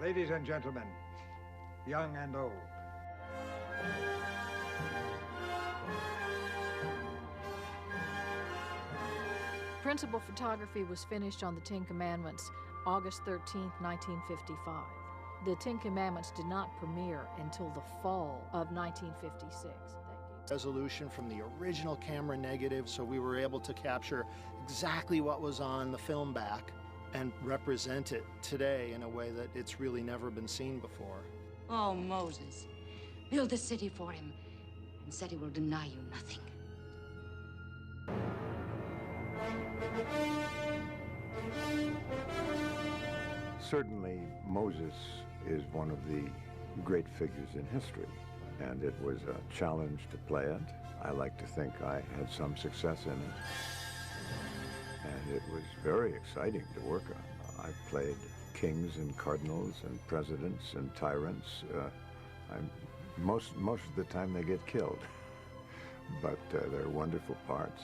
Ladies and gentlemen, young and old. Principal photography was finished on the Ten Commandments August 13, 1955. The Ten Commandments did not premiere until the fall of 1956. Resolution from the original camera negative, so we were able to capture exactly what was on the film back and represent it today in a way that it's really never been seen before. Oh, Moses, build a city for him and said he will deny you nothing. Certainly, Moses is one of the great figures in history, and it was a challenge to play it. I like to think I had some success in it, and it was very exciting to work on. I've played kings and cardinals and presidents and tyrants. Most of the time they get killed, but they're wonderful parts.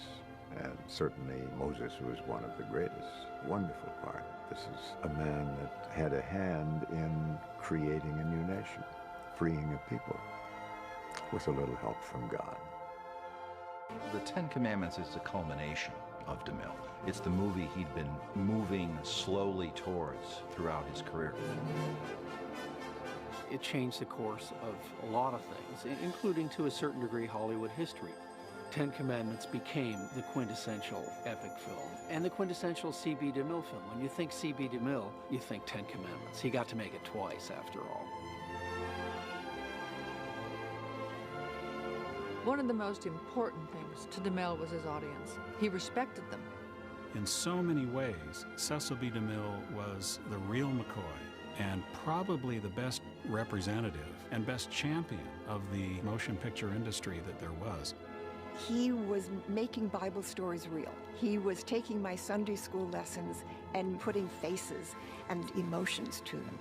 And certainly Moses was one of the greatest. Wonderful part. This is a man that had a hand in creating a new nation, freeing a people, with a little help from God. The Ten Commandments is the culmination of DeMille. It's the movie he'd been moving slowly towards throughout his career. It changed the course of a lot of things, including to a certain degree Hollywood history. Ten Commandments became the quintessential epic film and the quintessential C.B. DeMille film. When you think C.B. DeMille, you think Ten Commandments. He got to make it twice, after all. One of the most important things to DeMille was his audience. He respected them. In so many ways, Cecil B. DeMille was the real McCoy and probably the best representative and best champion of the motion picture industry that there was. He was making Bible stories real. He was taking my Sunday school lessons and putting faces and emotions to them.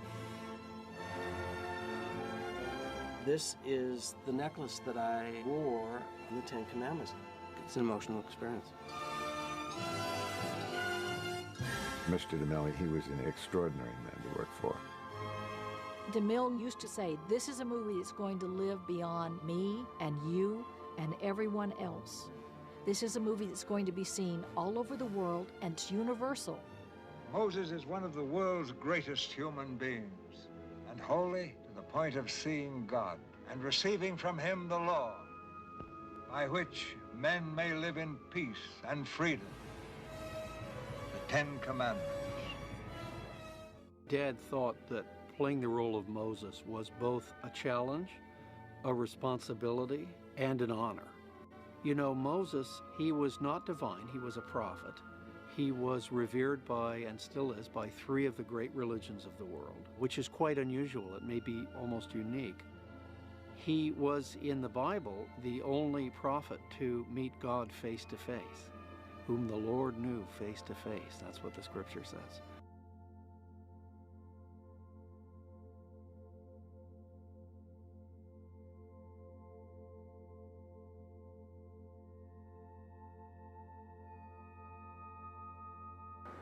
This is the necklace that I wore in the Ten Commandments. It's an emotional experience. Mr. DeMille, he was an extraordinary man to work for. DeMille used to say, this is a movie that's going to live beyond me and you and everyone else. This is a movie that's going to be seen all over the world, and it's universal. Moses is one of the world's greatest human beings, and holy to the point of seeing God and receiving from him the law, by which men may live in peace and freedom. The Ten Commandments. Dad thought that playing the role of Moses was both a challenge, a responsibility, and an honor. You know, Moses, he was not divine, he was a prophet. He was revered by, and still is, by 3 of the great religions of the world, which is quite unusual. It may be almost unique. He was, in the Bible, the only prophet to meet God face to face, whom the Lord knew face to face. That's what the scripture says.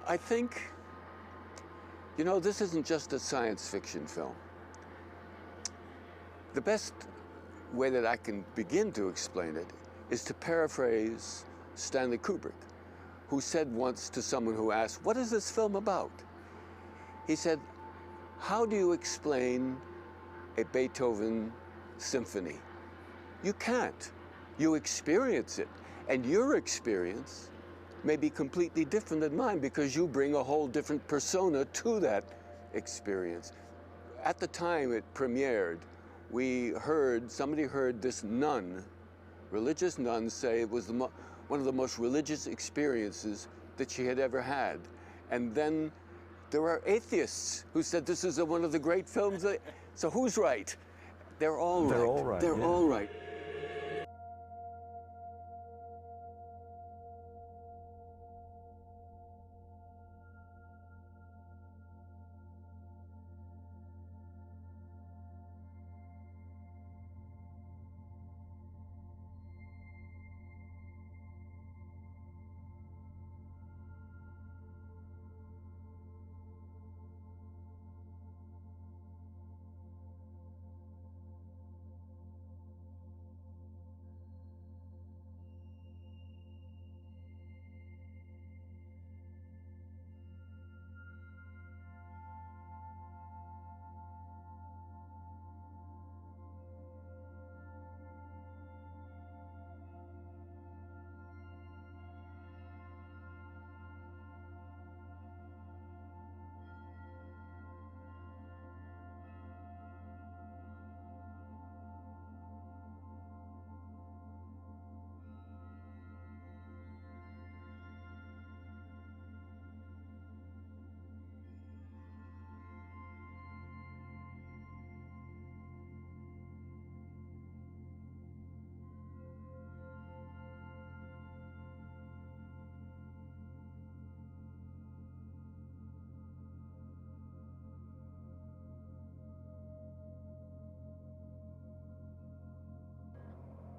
I think, you know, this isn't just a science fiction film. The best way that I can begin to explain it is to paraphrase Stanley Kubrick, who said once to someone who asked, "What is this film about?" He said, "How do you explain a Beethoven symphony? You can't. You experience it, and your experience may be completely different than mine because you bring a whole different persona to that experience." At the time it premiered, somebody heard this nun, religious nun, say it was one of the most religious experiences that she had ever had. And then there are atheists who said this is one of the great films. So who's right? They're all right. They're all right. They're all right.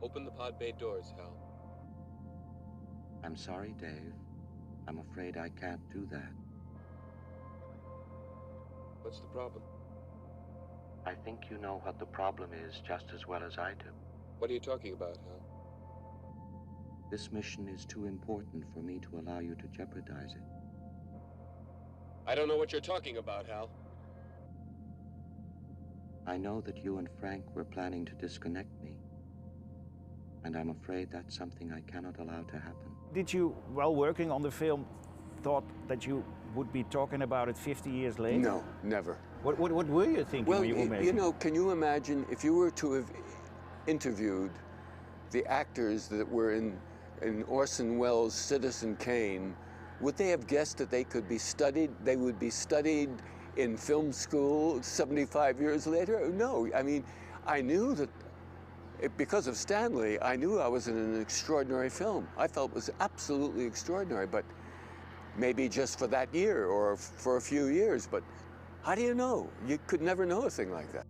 Open the pod bay doors, Hal. I'm sorry, Dave. I'm afraid I can't do that. What's the problem? I think you know what the problem is just as well as I do. What are you talking about, Hal? This mission is too important for me to allow you to jeopardize it. I don't know what you're talking about, Hal. I know that you and Frank were planning to disconnect me, and I'm afraid that's something I cannot allow to happen. Did you, while working on the film, thought that you would be talking about it 50 years later? No, never. What were you thinking when you were making? You know, can you imagine if you were to have interviewed the actors that were in Orson Welles' Citizen Kane, would they have guessed that they could be studied, they would be studied in film school 75 years later? No, I mean, I knew that because of Stanley, I knew I was in an extraordinary film. I felt it was absolutely extraordinary, but maybe just for that year or for a few years, but how do you know? You could never know a thing like that.